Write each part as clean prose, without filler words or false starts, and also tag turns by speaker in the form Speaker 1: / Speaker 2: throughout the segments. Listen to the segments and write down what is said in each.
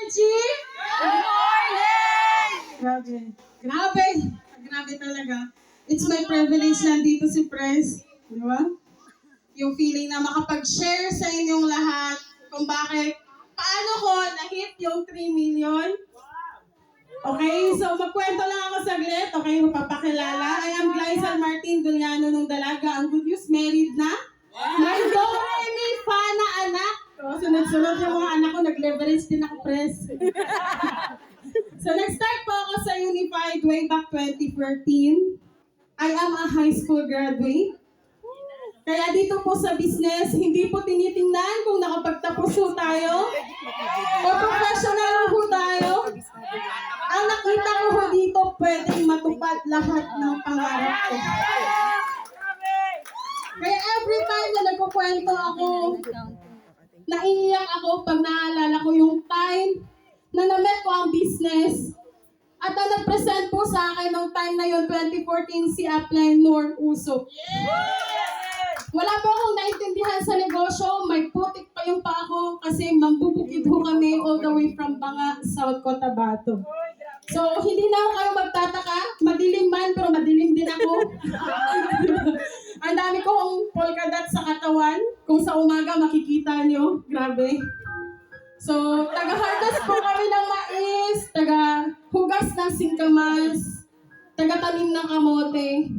Speaker 1: Energy! Good morning! Grabe talaga. It's my privilege nandito si Pres. Di ba? Yung feeling na makapag-share sa inyong lahat kung paano ko na-hit yung 3 million. Okay, so magkwento lang ako saglit. Okay, mapapakilala. I am Glyza Martin Duliano ng Dalaga. Ang good news, married na. May Doremi pa na anak. So, sunod-sunod yung mga anak ko, nag-leverage din ako, Pres. So, nag-start po ako sa Unified way back 2014. I am a high school graduate. Kaya dito po sa business, hindi po tinitingnan kung nakapagtapos po tayo o professional po tayo. Ang nakita ko po dito, pwedeng matupad lahat ng pangarap ko. Kaya every time na nagkukwento ako, naiiyak ako pag naalala ko yung time na na-met ko ang business. At ang nag-present po sa akin nung time na yun, 2014, si Upline Nor Usop. Wala po akong naintindihan sa negosyo, may putik pa yung pa ako kasi mambubukid ho kami all the way from Banga, South Cotabato. So, hindi na ako kayo magtataka, madilim man, pero madilim din ako. Ang dami kong polka dot sa katawan, kung sa umaga makikita nyo, grabe. So, taga-harvest po kami ng mais, taga-hugas ng singkamas, taga-tanim ng kamote.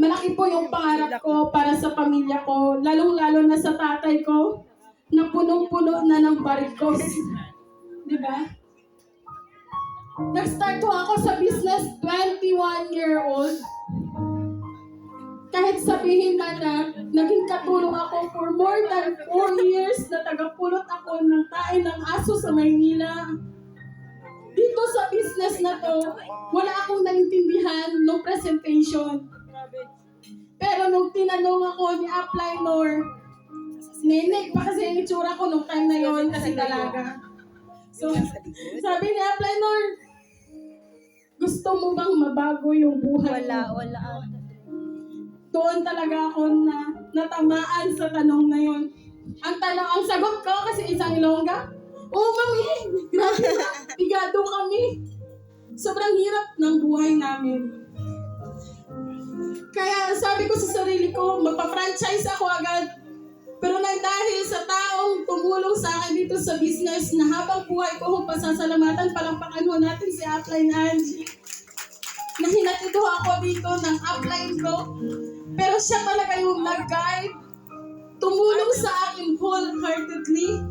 Speaker 1: Malaki po yung pangarap ko para sa pamilya ko, lalong-lalo na sa tatay ko, na punong-puno na ng barikos. Diba? Nag-start po ako sa business 21-year-old. Kahit sabihin na naging katulong ako for more than 4 years na tagapulot ako ng tae ng aso sa Maynila. Dito sa business na to, wala akong naintindihan ng presentation. Pero nung tinanong ako ni Upline Nor, nenek pa kasi yung itsura ko nung time na yun kasi dalaga. So, sabi ni Upline Nor, gusto mo bang mabago yung buhay mo?
Speaker 2: Wala.
Speaker 1: Doon talaga ako na natamaan sa tanong na yun. Ang sagot ko kasi isang Ilongga, oh mami, grabe na, bigado kami. Sobrang hirap ng buhay namin. Kaya sabi ko sa sarili ko, magpa-franchise ako agad. Pero dahil sa taong tumulong sa akin dito sa business na habang buhay ko, pasasalamatan, palampakan ho natin si Upline Angie. Na hinatid ho ako dito ng upline ko. Pero siya talaga yung nag-guide, tumulong sa akin wholeheartedly.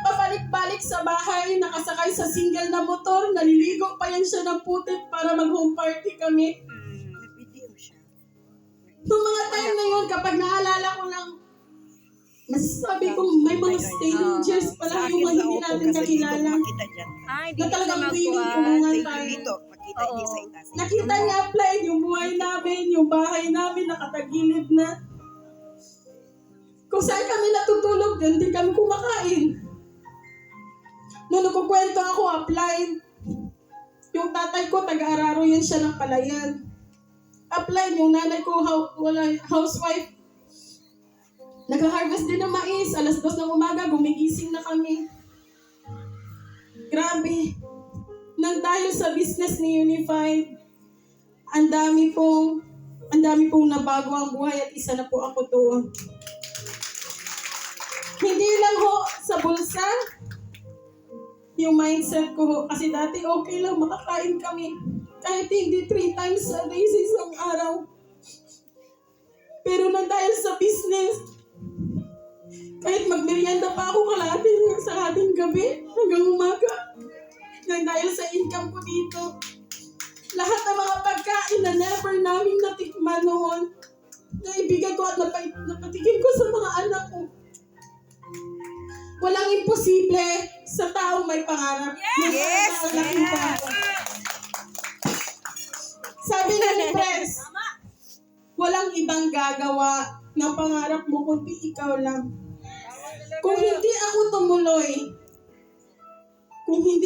Speaker 1: Pabalik-balik sa bahay, nakasakay sa single na motor, naliligo pa yan siya ng putik para mag-home party kami. Noong mga time na yun, kapag naalala ko lang, masasabi kong may mga strangers pala yung mga hindi natin kakilala. Na talagang willing tulungan tayo. Nakita niya apply yung buhay namin, yung bahay namin, nakatagilid na. Kung saan kami natutulog, hindi kami kumakain. Noong nagkukwento ako, apply. Yung tatay ko, taga-Araro yan siya ng Palayan. Apply, yung nanay ko, housewife. Nag-harvest din ng mais, alas 2 ng umaga, gumigising na kami. Grabe. Nang dahil sa business ni Unified, ang dami pong nabago ang buhay at isa na po ako doon. Hindi lang ho sa bulsa, yung mindset ko ho, kasi dati okay lang makakain kami. Kahit hindi 3 times a day sa isang araw. Pero nang dahil sa business, kahit magmerienda pa ako sa ating gabi hanggang umaga. Nang dahil sa income ko dito, lahat ng mga pagkain na never namin natikman noon, naibigay ko at napatigil ko sa mga anak ko. Walang imposible sa taong may pangarap.
Speaker 2: Yes!
Speaker 1: Sabi ni Pres, walang ibang gagawa ng pangarap mo kundi ikaw lang. Kung hindi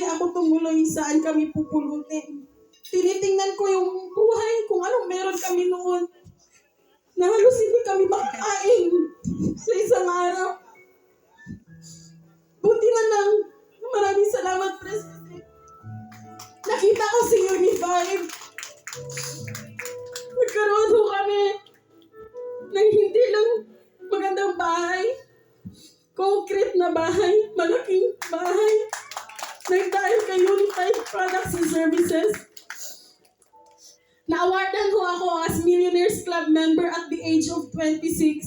Speaker 1: ako tumuloy, saan kami pupulutin? Tinitingnan ko yung buhay, kung anong meron kami noon. Na halos hindi kami makakain sa isang araw. Buti na lang, maraming salamat nagkaroon ho kami ng hindi lang magandang bahay, concrete na bahay, malaking bahay, nang dahil kay Unified Products and Services. Na-awardan ho ako as Millionaires Club member at the age of 26.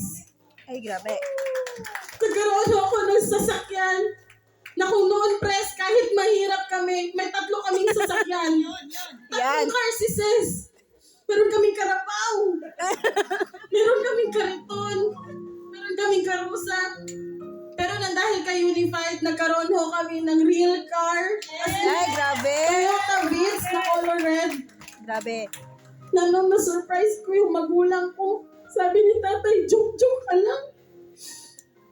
Speaker 2: Ay, grabe.
Speaker 1: Nagkaroon ho ako ng sasakyan na kung noon, Pres, kahit mahirap kami, may 3 kaming sasakyan.
Speaker 2: Yan.
Speaker 1: 3 car sis. Meron kaming karapaw. Meron kaming kariton. Meron kaming karusa. Pero nang dahil kay Unified, nagkaroon ho kami ng real car.
Speaker 2: Ay, grabe.
Speaker 1: Toyota Vitz na color red.
Speaker 2: Grabe.
Speaker 1: Na-surprise ko yung magulang ko. Sabi ni tatay, joke-joke ka lang.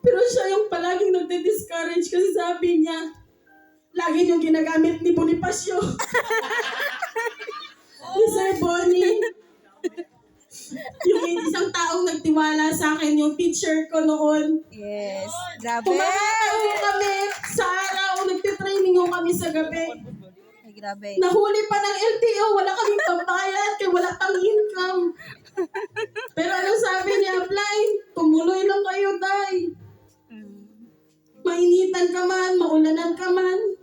Speaker 1: Pero siya yung palaging nagde-discourage kasi sabi niya, lagi yung ginagamit ni Bonifacio. Ni Sir Bonnie. Yung isang taong nagtiwala sa akin, yung teacher ko noon.
Speaker 2: Yes. Grabe.
Speaker 1: Pumakataw kami sa araw, nagtitraining ho kami sa gabi.
Speaker 2: Ay, grabe.
Speaker 1: Nahuli pa ng LTO, wala kaming pambayad, kaya wala pang income. Pero anong sabi niya, Apply, tumuloy lang kayo, Day. Mainitan ka man, maulanan ka man,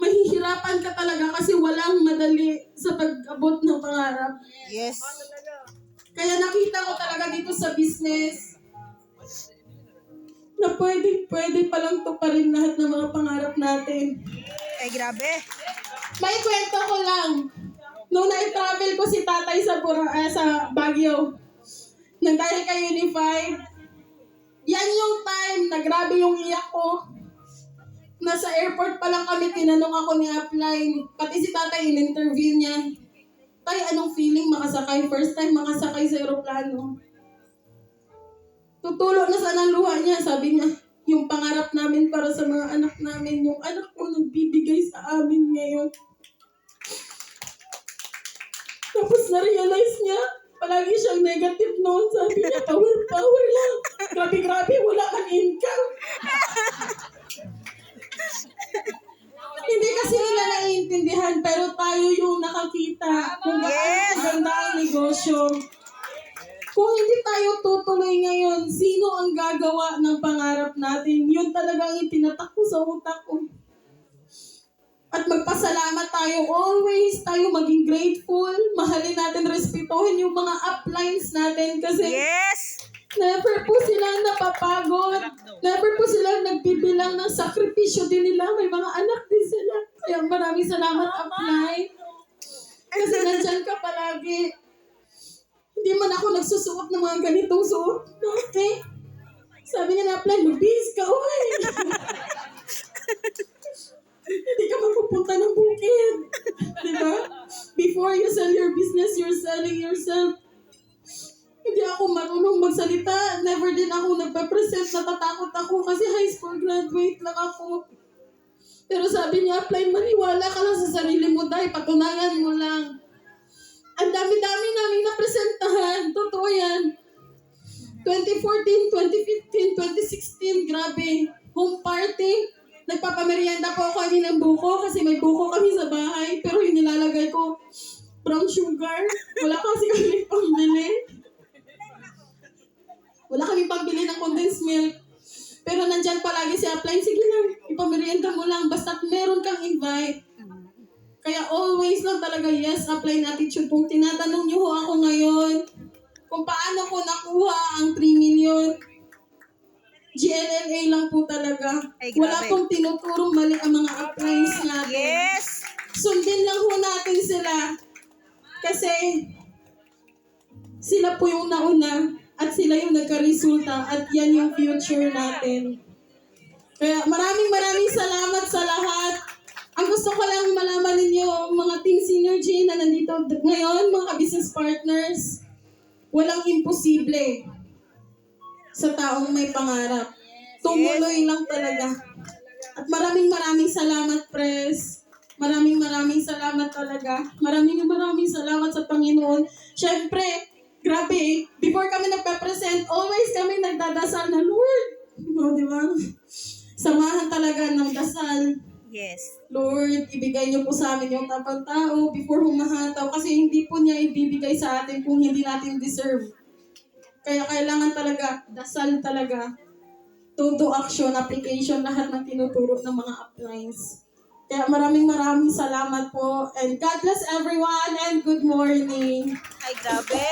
Speaker 1: mahihirapan ka talaga kasi walang madali sa pag-abot ng pangarap.
Speaker 2: Yes.
Speaker 1: Kaya nakita ko talaga dito sa business na pwede palang tuparin lahat ng mga pangarap natin.
Speaker 2: Ay, grabe.
Speaker 1: May kwento ko lang. Nung na-travel ko si tatay sa Baguio, nang dahil kay Unified, yan yung time na grabe yung iyak ko. Nasa airport pa lang kami, tinanong ako ni Upline. Pati si tatay in-interview niya. Tay, anong feeling makasakay? First time makasakay sa aeroplano. Tutulo na sana ang luha niya. Sabi niya, yung pangarap namin para sa mga anak namin, yung anak ko nagbibigay sa amin ngayon. Tapos na-realize niya, palagi siyang negative noon. Sabi niya, power lang. Grabe, wala kang income. Hindi kasi nila naiintindihan, pero tayo yung nakakita kung gaano maganda ang negosyo. Kung hindi tayo tutuloy ngayon, sino ang gagawa ng pangarap natin? Yun talagang itinatak ko sa utak ko. At magpasalamat tayo always, tayo maging grateful, mahalin natin, respetuhin yung mga uplines natin kasi
Speaker 2: Yes.
Speaker 1: never po silang napapagod, never po silang nagbibilang ng sakripisyo din nila, may mga anak din sila. Kaya maraming salamat upline. Kasi nandyan ka palagi. Hindi man ako nagsusuot ng mga ganitong suot. Okay? Sabi niya na upline, mag-bis ka, oy! Hindi ka mapupunta ng bukid. Diba? Before you sell your business, you're selling yourself. Hindi ako marunong magsalita. Never din ako nagpa-present. Natatakot ako kasi high school graduate lang ako. Pero sabi niya, Apply, maniwala ka lang sa sarili mo, dahil patunayan mo lang. Ang dami-dami namin napresentahan. Totoo yan. 2014, 2015, 2016, grabe. Home party. Nagpapamerienda po ako kami ng buko kasi may buko kami sa bahay. Pero yung nilalagay ko, brown sugar. Wala kasi kami pambili. Wala kami pambili ng condensed milk. Pero nandyan palagi si Apply. Sige lang, ipamerienda mo lang. Basta't meron kang invite. Kaya always lang talaga, yes, Apply attitude. Kung tinatanong niyo ho ako ngayon, kung paano ko nakuha ang 3 million, GLLA lang po talaga.
Speaker 2: Ay, grabe.
Speaker 1: Wala pong tinuturong mali ang mga uplines natin.
Speaker 2: Yes.
Speaker 1: Sundin lang ho natin sila. Kasi sila po yung nauna at sila yung nagka-resulta at yan yung future natin. Kaya maraming salamat sa lahat. Ang gusto ko lang malaman ninyo, mga Team Synergy na nandito ngayon, mga business partners, walang imposible sa taong may pangarap. Tumuloy lang talaga. At maraming salamat, Pres. Maraming salamat talaga. Maraming salamat sa Panginoon. Siyempre, grabe, before kami nagpa-present, always kami nagdadasal na, Lord. No, di ba? Samahan talaga ng dasal.
Speaker 2: Yes.
Speaker 1: Lord, ibigay niyo po sa amin yung tapang tao before humahataw kasi hindi po niya ibibigay sa atin kung hindi natin deserve. Kaya kailangan talaga, dasal talaga, todo action, application, lahat ng tinuturo ng mga uplines. Kaya maraming salamat po. And God bless everyone and good morning.
Speaker 2: Ay, grabe.